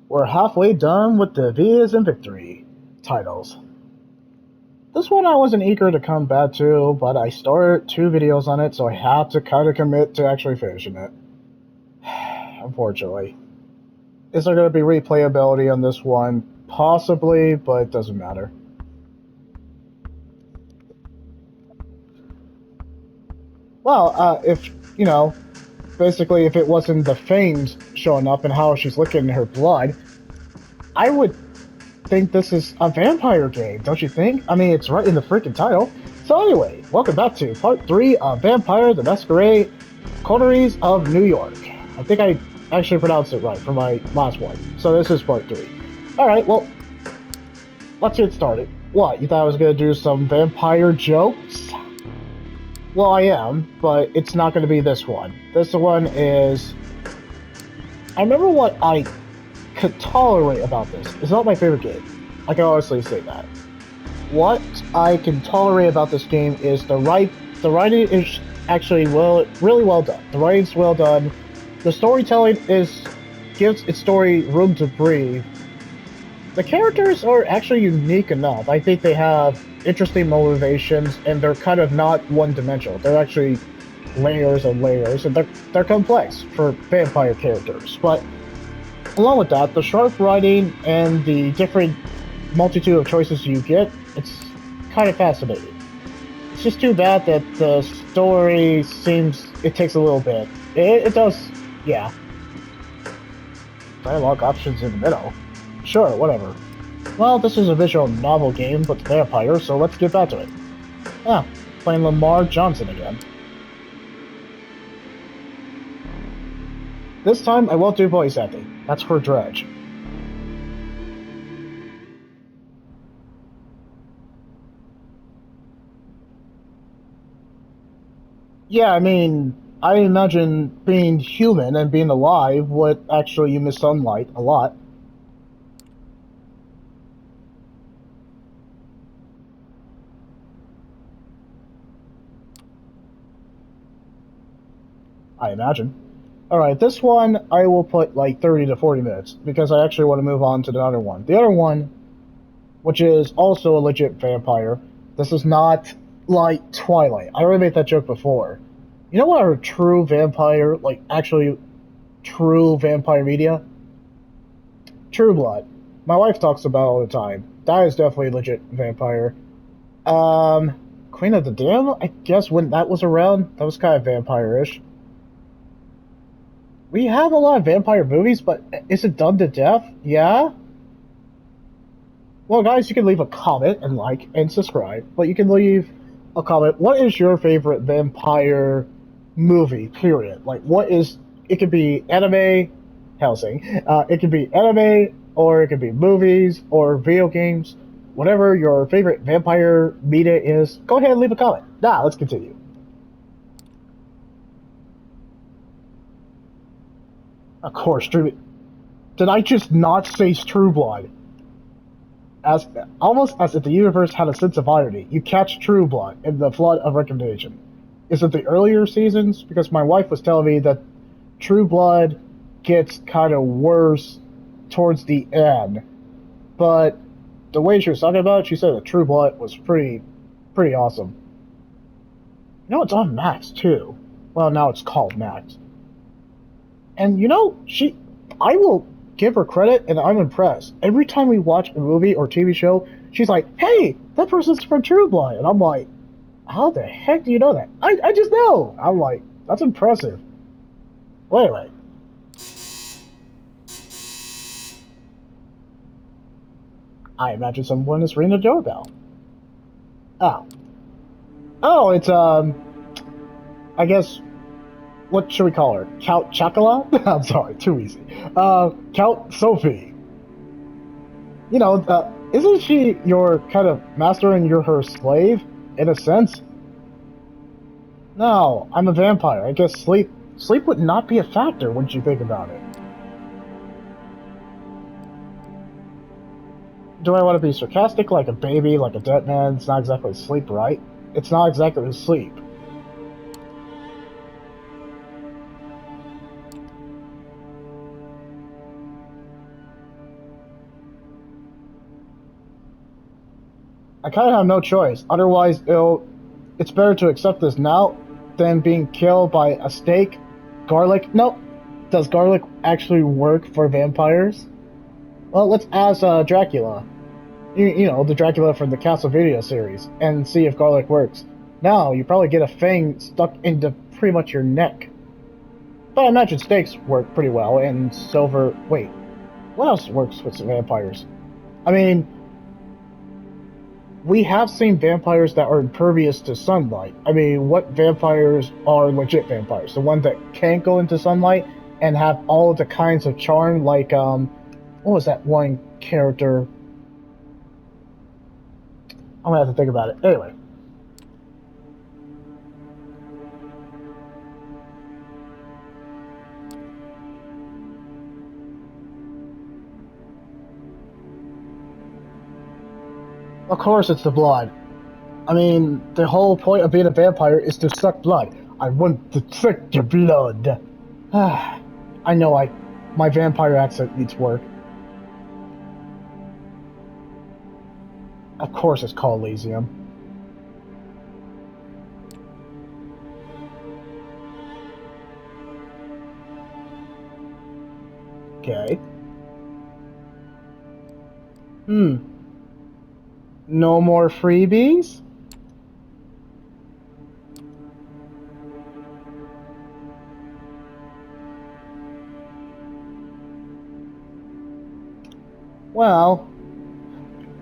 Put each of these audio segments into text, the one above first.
We're halfway done with the V is in Victory titles. This one I wasn't eager to come back to, but I started 2 videos on it, so I had to kind of commit to actually finishing it. Unfortunately. Is there going to be replayability on this one? Possibly, but it doesn't matter. Well, if, basically if it wasn't the fangs showing up and how she's licking her blood, I would think this is a vampire game, don't you think? I mean, it's right in the freaking title. So anyway, welcome back to part 3 of Vampire the Masquerade, Coteries of New York. I think I actually pronounced it right for my last one. So this is part 3. Alright, well, let's get started. What, you thought I was going to do some vampire jokes? Well, I am, but it's not going to be this one. This one is... I remember what I could tolerate about this. It's not my favorite game. I can honestly say that. What I can tolerate about this game is the writing is actually really well done. The writing's well done. The storytelling gives its story room to breathe. The characters are actually unique enough. I think they have interesting motivations, and they're kind of not one-dimensional. They're actually layers and layers, and they're complex for vampire characters. But along with that, the sharp writing and the different multitude of choices you get, it's kind of fascinating. It's just too bad that the story it takes a little bit. It does, yeah. Dialogue options in the middle. Sure, whatever. Well, this is a visual novel game with vampires, so let's get back to it. Ah, playing Lamar Johnson again. This time, I won't do voice acting. That's for Dredge. Yeah, I mean, I imagine being human and being alive would actually you miss sunlight a lot. I imagine. Alright, this one I will put like 30 to 40 minutes because I actually want to move on to the other one. The other one, which is also a legit vampire, this is not like Twilight. I already made that joke before. You know what are true vampire, like actually true vampire media? True Blood. My wife talks about it all the time. That is definitely a legit vampire. Um, Queen of the Dam? I guess when that was around, that was kind of vampire-ish. We have a lot of vampire movies, but is it done to death? Yeah? Well, guys, you can leave a comment and like and subscribe, but you can leave a comment. What is your favorite vampire movie, period? Like, what is... It could be anime, housing. It could be anime, or it could be movies, or video games. Whatever your favorite vampire media is, go ahead and leave a comment. Now, let's continue. Of course, True... Did I just not say True Blood? As almost as if the universe had a sense of irony, you catch True Blood in the flood of recommendation. Is it the earlier seasons? Because my wife was telling me that True Blood gets kind of worse towards the end, but the way she was talking about it, she said that True Blood was pretty awesome. You know, it's on Max too. Well, now it's called Max. And you know, I will give her credit, and I'm impressed. Every time we watch a movie or TV show, she's like, "Hey, that person's from True Blood," and I'm like, "How the heck do you know that?" I just know. I'm like, that's impressive. Well, anyway, I imagine someone is ringing the doorbell. Oh, oh, it's I guess what should we call her? Count Chocula? I'm sorry, too easy. Count Sophie. You know, isn't she your kind of master and you're her slave, in a sense? No, I'm a vampire. I guess sleep would not be a factor once you think about it. Do I want to be sarcastic like a baby, like a dead man? It's not exactly sleep, right? It's not exactly sleep. I kind of have no choice. Otherwise, it's better to accept this now than being killed by a steak. Garlic? Nope. Does garlic actually work for vampires? Well, let's ask Dracula. You know, the Dracula from the Castlevania series, and see if garlic works. Now, you probably get a fang stuck into pretty much your neck. But I imagine steaks work pretty well, and silver... Wait, what else works with vampires? I mean, we have seen vampires that are impervious to sunlight. I mean, what vampires are legit vampires? The ones that can't go into sunlight and have all of the kinds of charm, like, what was that one character? I'm gonna have to think about it. Anyway. Of course it's the blood. I mean, the whole point of being a vampire is to suck blood. I want to suck your blood. I know my vampire accent needs work. Of course it's called Elysium. Okay. Hmm. No more freebies? Well,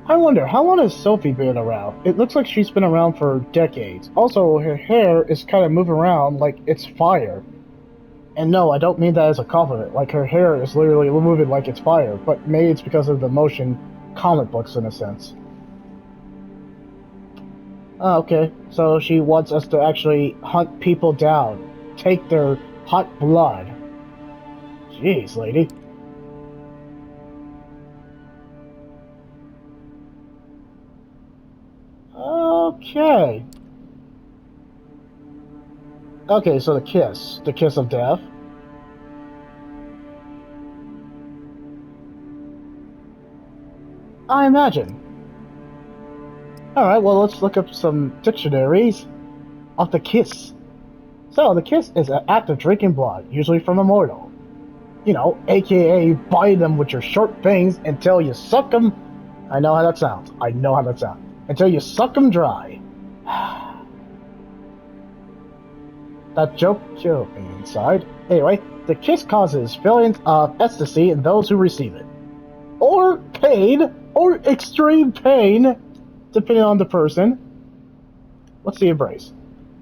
I wonder, how long has Sophie been around? It looks like she's been around for decades. Also, her hair is kind of moving around like it's fire. And no, I don't mean that as a compliment. Like, her hair is literally moving like it's fire, but maybe it's because of the motion comic books in a sense. Oh, okay. So she wants us to actually hunt people down, take their hot blood. Jeez, lady. Okay. Okay, so the kiss of death. I imagine. Alright, well, let's look up some dictionaries of the kiss. So, the kiss is an act of drinking blood, usually from a mortal. You know, aka bite them with your short fangs until you suck them. I know how that sounds. I know how that sounds. Until you suck them dry. That joke killed me inside. Anyway, the kiss causes feelings of ecstasy in those who receive it. Or pain, or extreme pain, depending on the person. What's the embrace?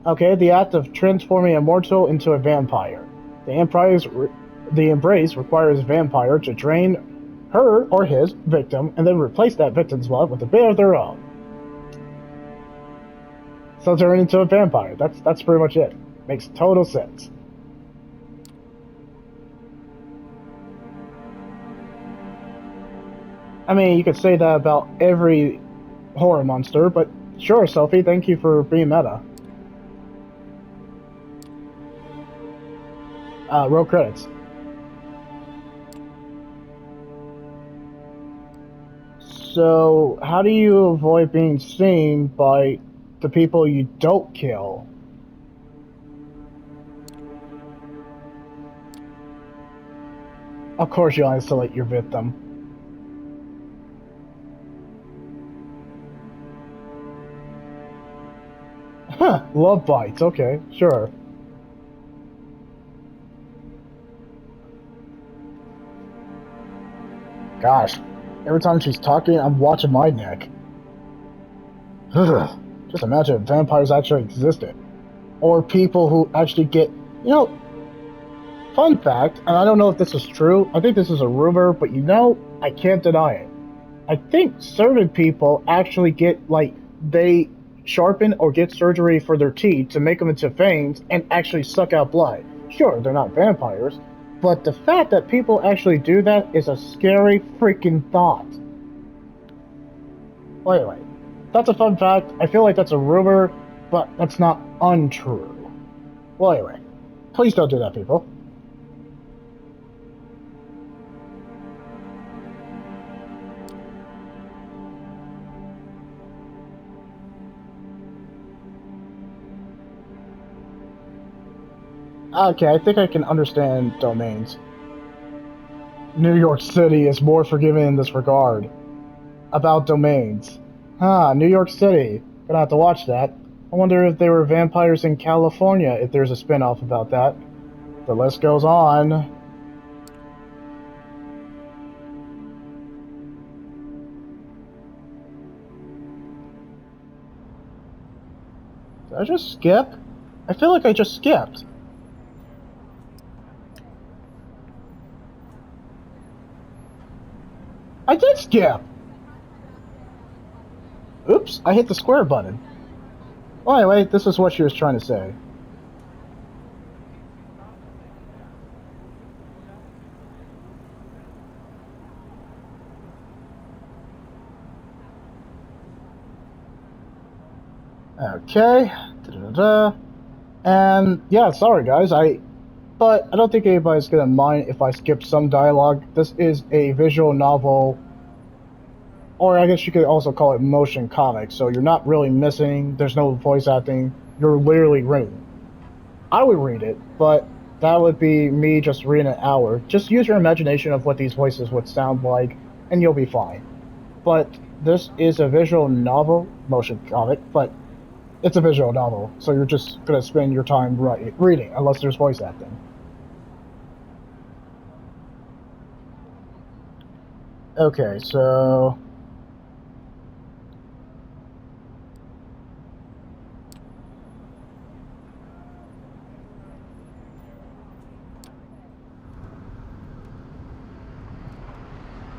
Okay, the act of transforming a mortal into a vampire. The embrace requires a vampire to drain her or his victim and then replace that victim's blood with a bit of their own. So turn into a vampire. That's pretty much it. Makes total sense. I mean, you could say that about every horror monster, but sure, Sophie, thank you for being meta. Roll credits. So, how do you avoid being seen by the people you don't kill? Of course, you isolate your victim. Huh, love bites, okay, sure. Gosh, every time she's talking, I'm watching my neck. Just imagine if vampires actually existed. Or people who actually get, you know, fun fact, and I don't know if this is true, I think this is a rumor, but you know, I can't deny it. I think certain people actually get, like, they sharpen or get surgery for their teeth to make them into fangs and actually suck out blood. Sure, they're not vampires, but the fact that people actually do that is a scary freaking thought. Well, anyway, that's a fun fact. I feel like that's a rumor, but that's not untrue. Well, anyway, please don't do that, people. Okay, I think I can understand domains. New York City is more forgiving in this regard. About domains. Huh, New York City. Gonna have to watch that. I wonder if they were vampires in California, if there's a spin-off about that. The list goes on. Did I just skip? I feel like I just skipped. I did skip! Oops, I hit the square button. Well, anyway, this is what she was trying to say. Okay. Da-da-da. And yeah, sorry guys, but I don't think anybody's gonna mind if I skip some dialogue. This is a visual novel, or I guess you could also call it motion comic, so you're not really missing, there's no voice acting, you're literally reading. I would read it, but that would be me just reading an hour. Just use your imagination of what these voices would sound like, and you'll be fine. But this is a visual novel, motion comic, but it's a visual novel, so you're just gonna spend your time reading, unless there's voice acting. Okay, so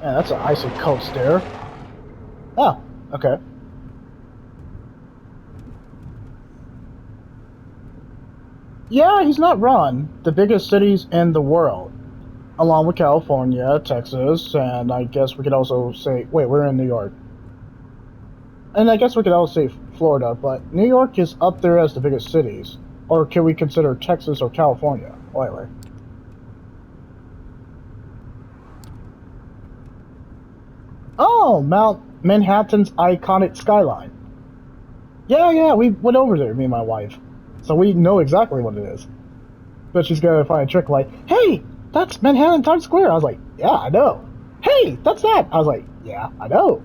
yeah, that's an icy cold stare. Oh, okay. Yeah, he's not wrong. The biggest cities in the world, along with California, Texas, and I guess we could also say, wait, we're in New York. And I guess we could also say Florida, but New York is up there as the biggest cities. Or can we consider Texas or California? Anyway. Oh, Mount Manhattan's iconic skyline. Yeah, yeah, we went over there, me and my wife. So we know exactly what it is. But she's gonna find a trick like, hey, that's Manhattan Times Square. I was like, yeah, I know. Hey, that's that. I was like, yeah, I know.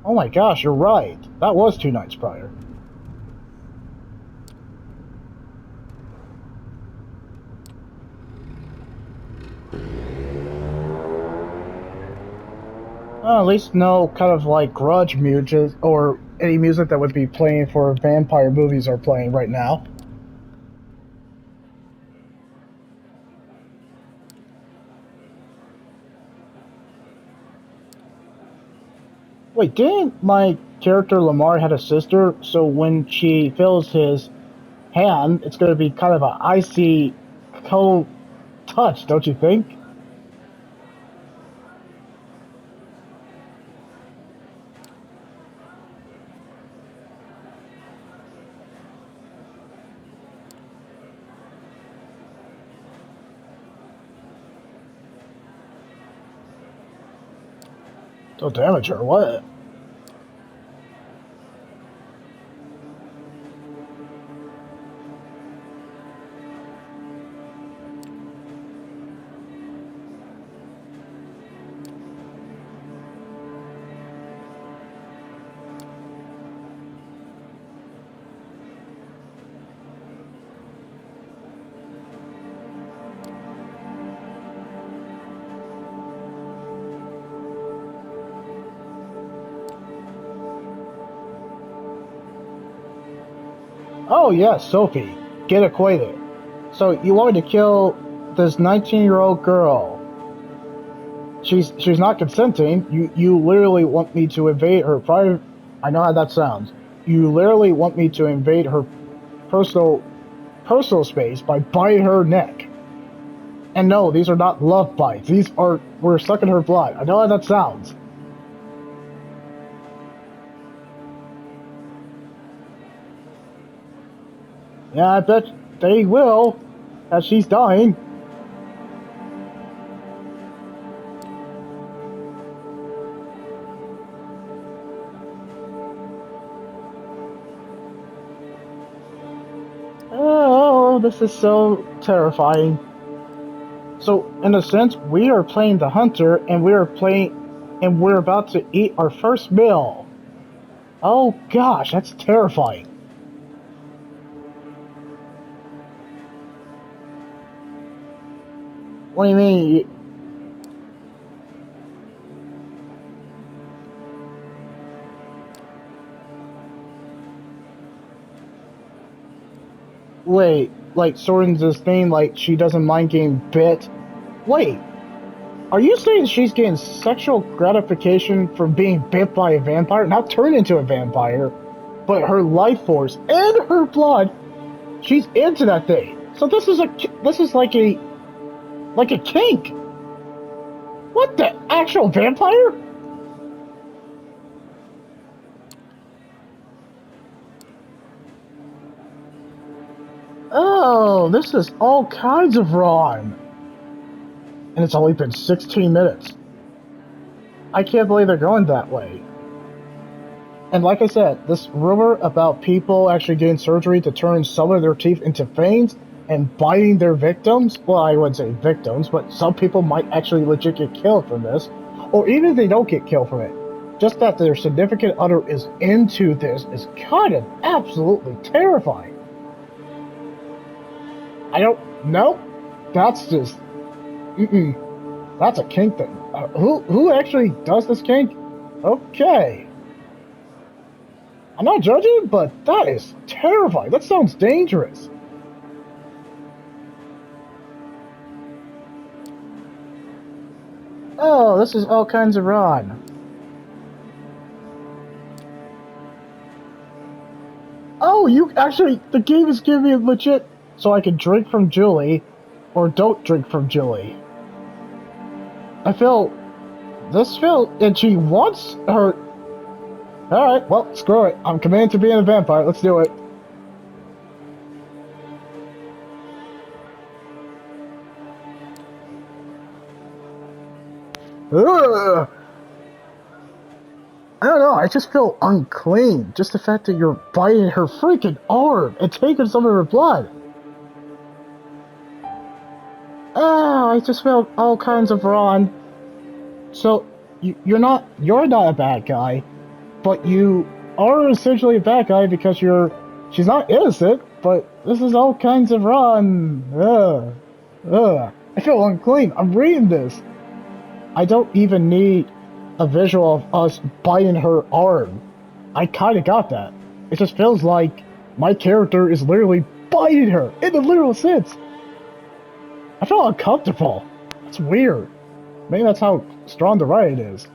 Oh my gosh, you're right. That was 2 nights prior. At least no kind of like grudge music or any music that would be playing for vampire movies are playing right now. Wait, didn't my character Lamar had a sister? So when she feels his hand, it's going to be kind of an icy, cold touch, don't you think? Don't damage her. What? Oh yes, Sophie. Get acquainted. So you want me to kill this 19-year-old girl? She's not consenting. You literally want me to invade her private. I know how that sounds. You literally want me to invade her personal personal space by biting her neck. And no, these are not love bites. These are we're sucking her blood. I know how that sounds. Yeah, I bet they will, as she's dying. this is so terrifying. So, in a sense, we are playing the hunter, and we're about to eat our first meal. Oh gosh, that's terrifying. What do you mean? Wait, like Soren's thing, like she doesn't mind getting bit? Wait, are you saying she's getting sexual gratification from being bit by a vampire? Not turned into a vampire, but her life force and her blood, she's into that thing. So this is like a kink. What the actual vampire? Oh, this is all kinds of wrong. And it's only been 16 minutes. I can't believe they're going that way. And like I said, this rumor about people actually getting surgery to turn some of their teeth into fangs and biting their victims, well, I wouldn't say victims, but some people might actually legit get killed from this, or even if they don't get killed from it, just that their significant other is into this is kind of absolutely terrifying. I don't know. That's just, mm-mm. That's a kink thing. Who actually does this kink? Okay. I'm not judging, but that is terrifying. That sounds dangerous. Oh, this is all kinds of wrong. Oh, you actually, the game is giving me legit, so I can drink from Julie, or don't drink from Julie. I feel, and she wants her. Alright, well, screw it. I'm committed to being a vampire. Let's do it. Ugh. I don't know, I just feel unclean. Just the fact that you're biting her freaking arm and taking some of her blood. Oh, I just feel all kinds of wrong. So, you're not a bad guy, but you are essentially a bad guy because she's not innocent, but this is all kinds of wrong. I feel unclean. I'm reading this. I don't even need a visual of us biting her arm. I kinda got that. It just feels like my character is literally biting her, in the literal sense. I feel uncomfortable. That's weird. Maybe that's how strong the riot is.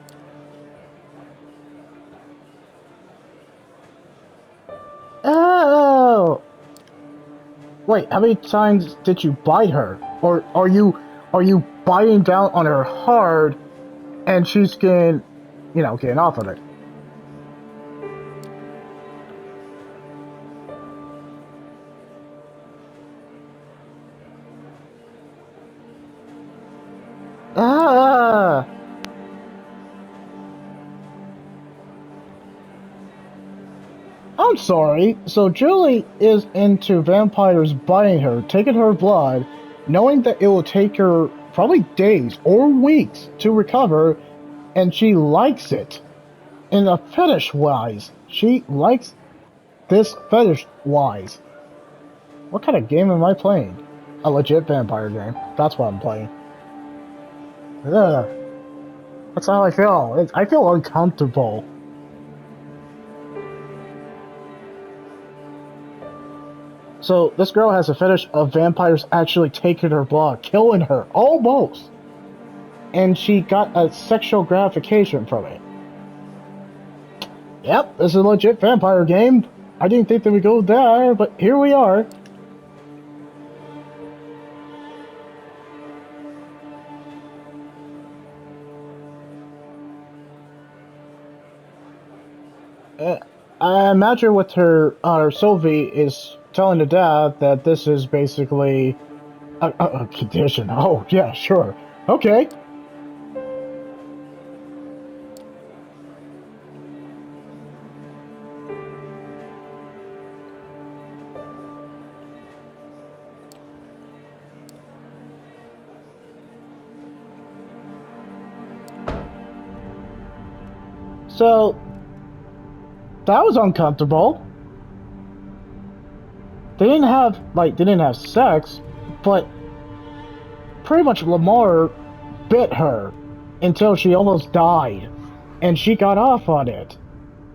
Oh! Wait, how many times did you bite her? Or are you biting down on her hard and she's getting, getting off of it? Ah! I'm sorry. So Julie is into vampires biting her, taking her blood, knowing that it will take her probably days or weeks to recover, and she likes it. In a fetish wise, she likes this fetish wise. What kind of game am I playing? A legit vampire game. That's what I'm playing. Ugh. That's how I feel. I feel uncomfortable. So this girl has a fetish of vampires actually taking her blood, killing her, almost. And she got a sexual gratification from it. Yep, this is a legit vampire game. I didn't think that we'd go there, but here we are. Uh, I imagine with her Sylvie is telling the dad that this is basically a condition. Oh, yeah, sure. Okay. So, that was uncomfortable. They didn't have sex, but pretty much Lamar bit her until she almost died, and she got off on it.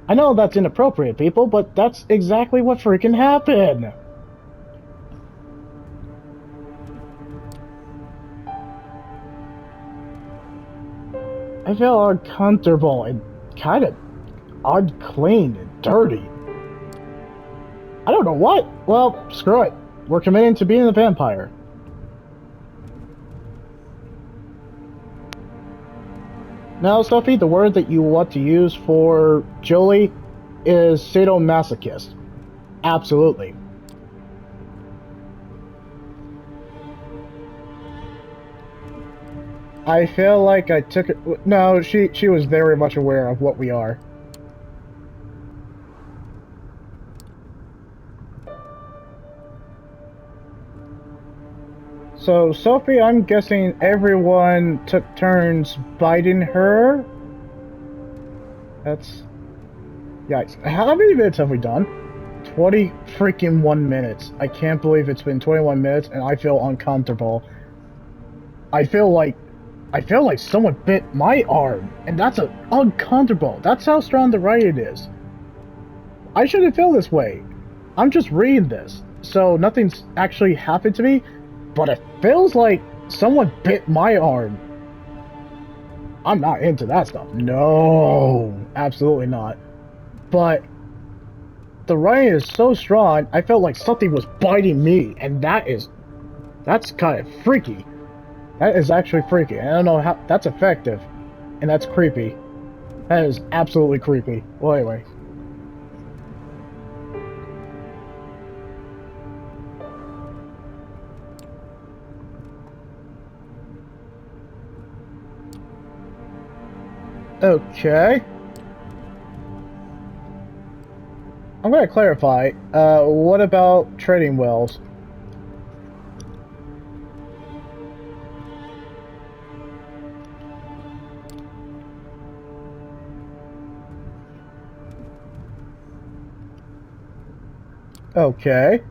I know that's inappropriate, people, but that's exactly what freaking happened. I feel uncomfortable and kind of unclean and dirty. I don't know what. Well, screw it. We're committing to being a vampire. Now, Sophie, the word that you want to use for Jolie is sadomasochist. Absolutely. I feel like I took it. No, she was very much aware of what we are. So, Sophie, I'm guessing everyone took turns biting her? That's... Yikes. How many minutes have we done? 20 freaking 1 minutes. I can't believe it's been 21 minutes and I feel uncomfortable. I feel like someone bit my arm, and that's uncomfortable. That's how strong the riot is. I shouldn't feel this way. I'm just reading this, so nothing's actually happened to me, but it feels like someone bit my arm. I'm not into that stuff. No, absolutely not. But the riot is so strong, I felt like something was biting me, and that's kind of freaky. That is actually freaky. I don't know how that's effective, and that's creepy. That is absolutely creepy. Well, anyway. Okay. I'm gonna clarify. What about trading wells? Okay.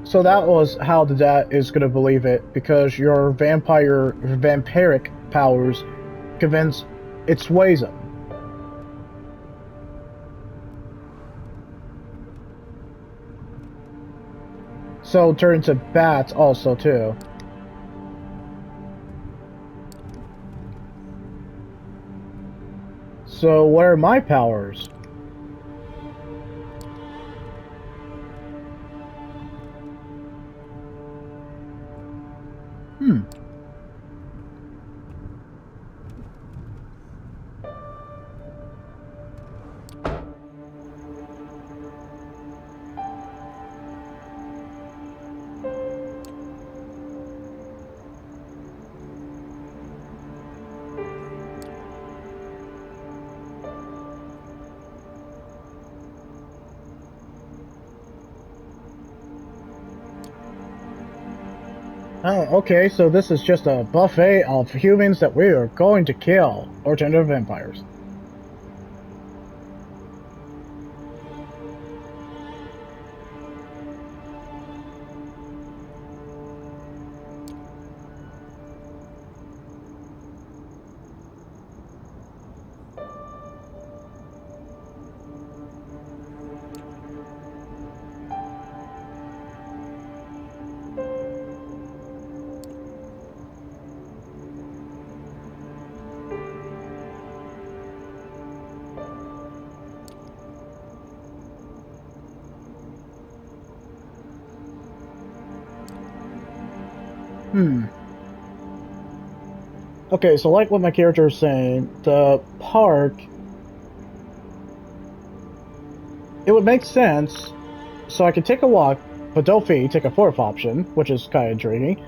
So that was how the dad is gonna believe it, because your vampiric powers convince it sways him. So turn to bats also too. So what are my powers? Hmm. Oh, okay, so this is just a buffet of humans that we are going to kill, or turn into vampires. Hmm. Okay, so like what my character is saying, the park, it would make sense, so I could take a walk, but Delphi take a fourth option, which is kind of intriguing,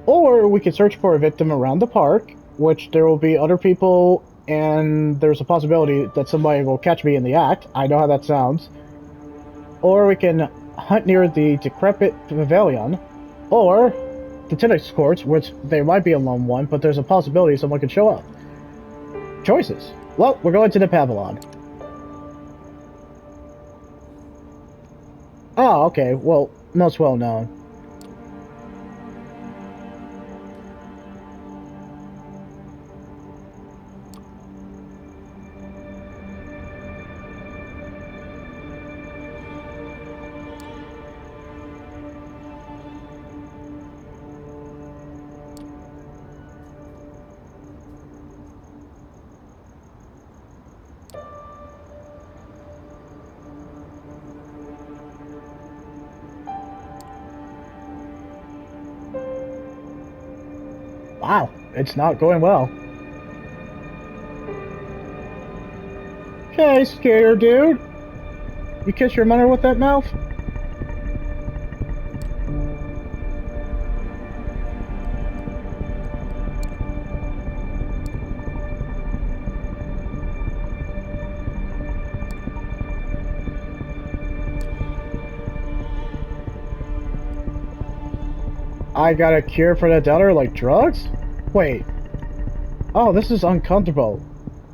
or we could search for a victim around the park, which there will be other people, and there's a possibility that somebody will catch me in the act. I know how that sounds. Or we can hunt near the decrepit pavilion, or the tennis courts, which there might be a lone one, but there's a possibility someone could show up. Choices. Well, we're going to the Pavilion. Oh, okay. Well, most well known. Wow, it's not going well. Okay, skater dude. You kiss your mother with that mouth? I got a cure for the doubter like drugs? Wait. Oh, this is uncomfortable.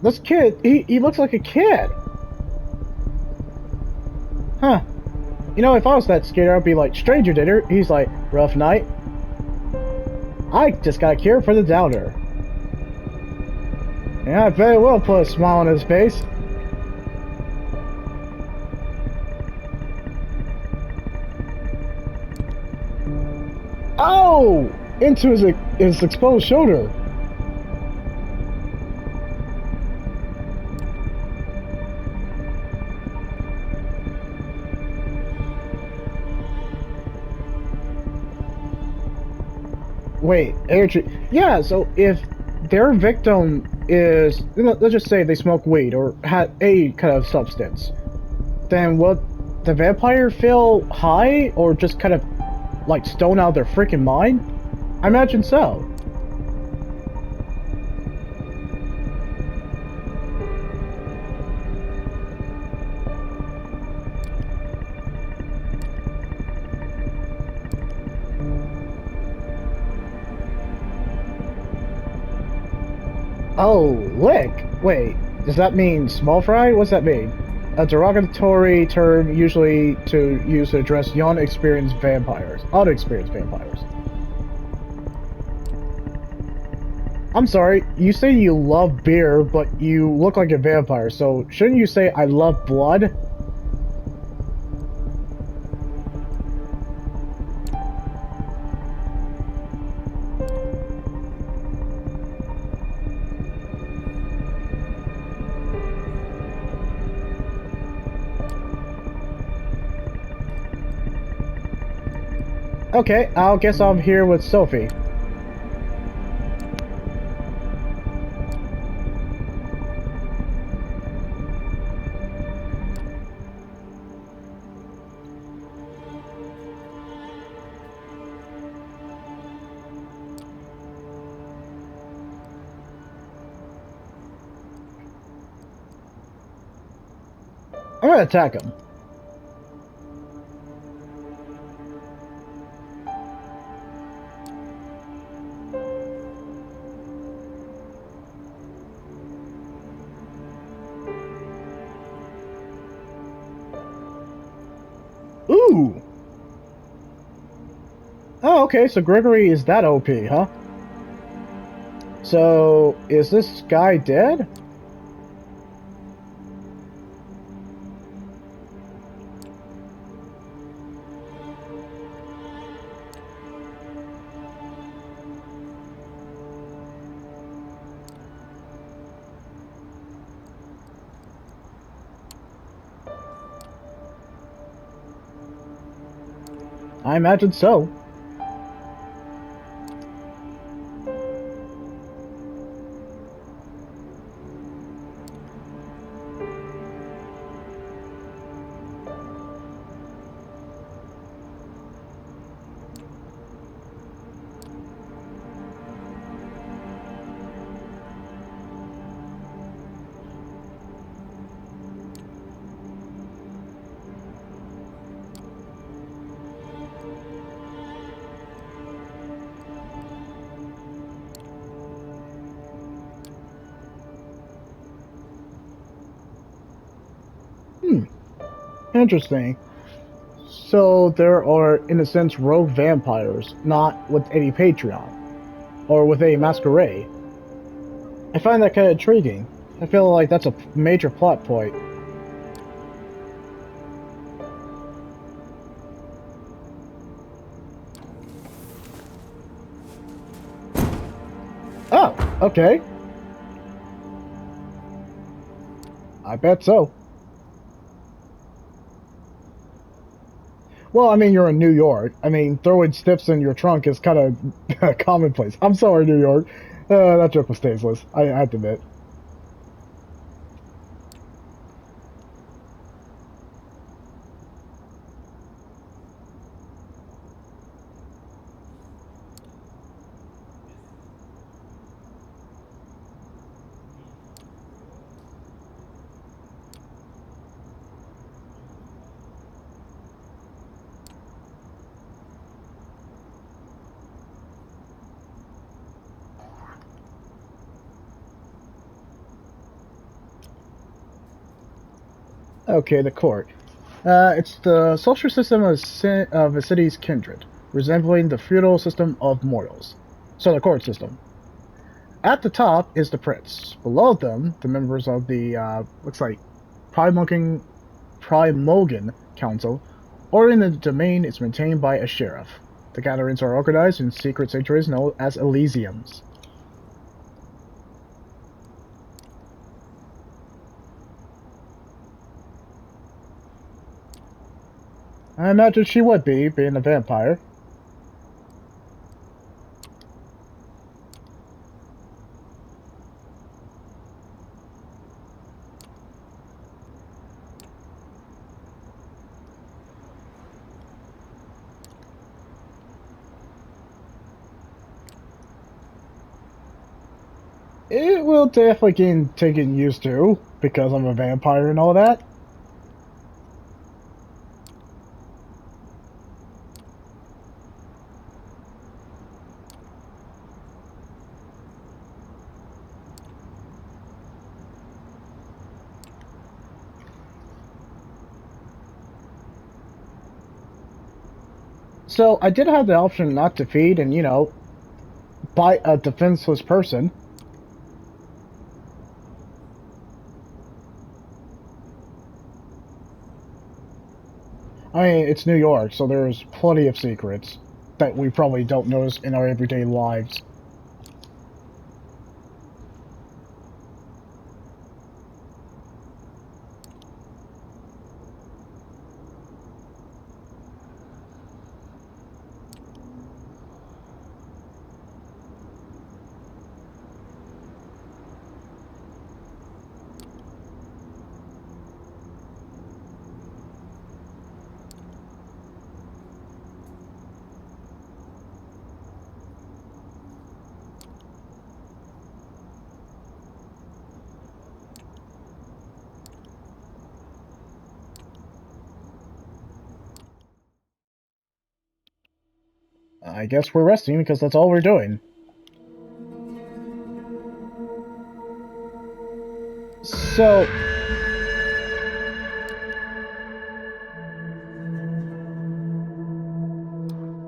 This kid, he looks like a kid. Huh. You know, if I was that skater, I'd be like, stranger dinner. He's like, rough night. I just got a cure for the doubter. Yeah, I very well put a smile on his face. Oh! Into his exposed shoulder. Wait, yeah, so if their victim is, let's just say they smoke weed or had a kind of substance, then would the vampire feel high or just kind of like stone out of their freaking mind? I imagine so. Oh, lick! Wait, does that mean small fry? What's that mean? A derogatory term usually to use to address young experienced vampires. Unexperienced vampires. I'm sorry, you say you love beer, but you look like a vampire, so shouldn't you say I love blood? Okay, I'll guess I'm here with Sophie. I'm gonna attack him. Ooh! Oh, okay, so Gregory is that OP, huh? So, is this guy dead? I imagine so. Interesting. So there are, in a sense, rogue vampires, not with any Patreon, or with a Masquerade. I find that kind of intriguing. I feel like that's a major plot point. Oh, okay. I bet so. Well, I mean, you're in New York. I mean, throwing snips in your trunk is kind of commonplace. I'm sorry, New York. That joke was tasteless. I have to admit. Okay, the court. It's the social system of a city's kindred, resembling the feudal system of mortals. So the court system. At the top is the prince. Below them, the members of the, looks like, Primogen, Primogen Council. Order in the domain is maintained by a sheriff. The gatherings are organized in secret sanctuaries known as Elysiums. I imagine she would be, being a vampire. It will definitely get taken used to, because I'm a vampire and all that. So I did have the option not to feed and, bite a defenseless person. I mean, it's New York, so there's plenty of secrets that we probably don't notice in our everyday lives. I guess we're resting because that's all we're doing. So,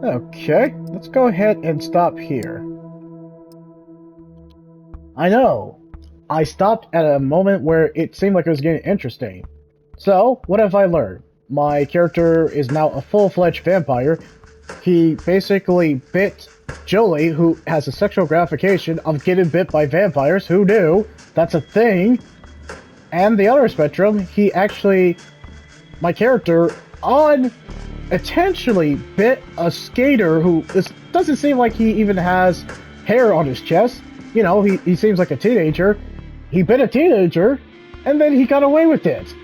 okay, let's go ahead and stop here. I know, I stopped at a moment where it seemed like it was getting interesting. So, what have I learned? My character is now a full-fledged vampire. He basically bit Jolie, who has a sexual gratification of getting bit by vampires. Who knew? That's a thing. And the other spectrum, he actually, my character, unintentionally bit a skater who doesn't seem like he even has hair on his chest. You know, he seems like a teenager. He bit a teenager, and then he got away with it.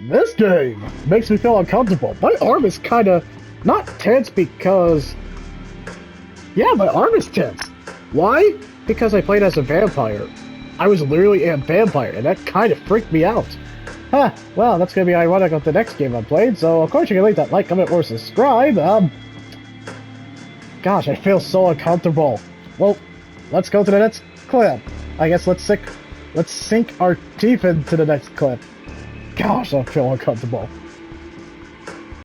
This game makes me feel uncomfortable. My arm is kind of not tense because... Yeah, my arm is tense. Why? Because I played as a vampire. I was literally a vampire, and that kind of freaked me out. Huh, well, that's gonna be ironic of the next game I played, so of course you can leave that like, comment, or subscribe. Gosh, I feel so uncomfortable. Well, let's go to the next clip. I guess let's Let's sink our teeth into the next clip. Gosh, I feel uncomfortable.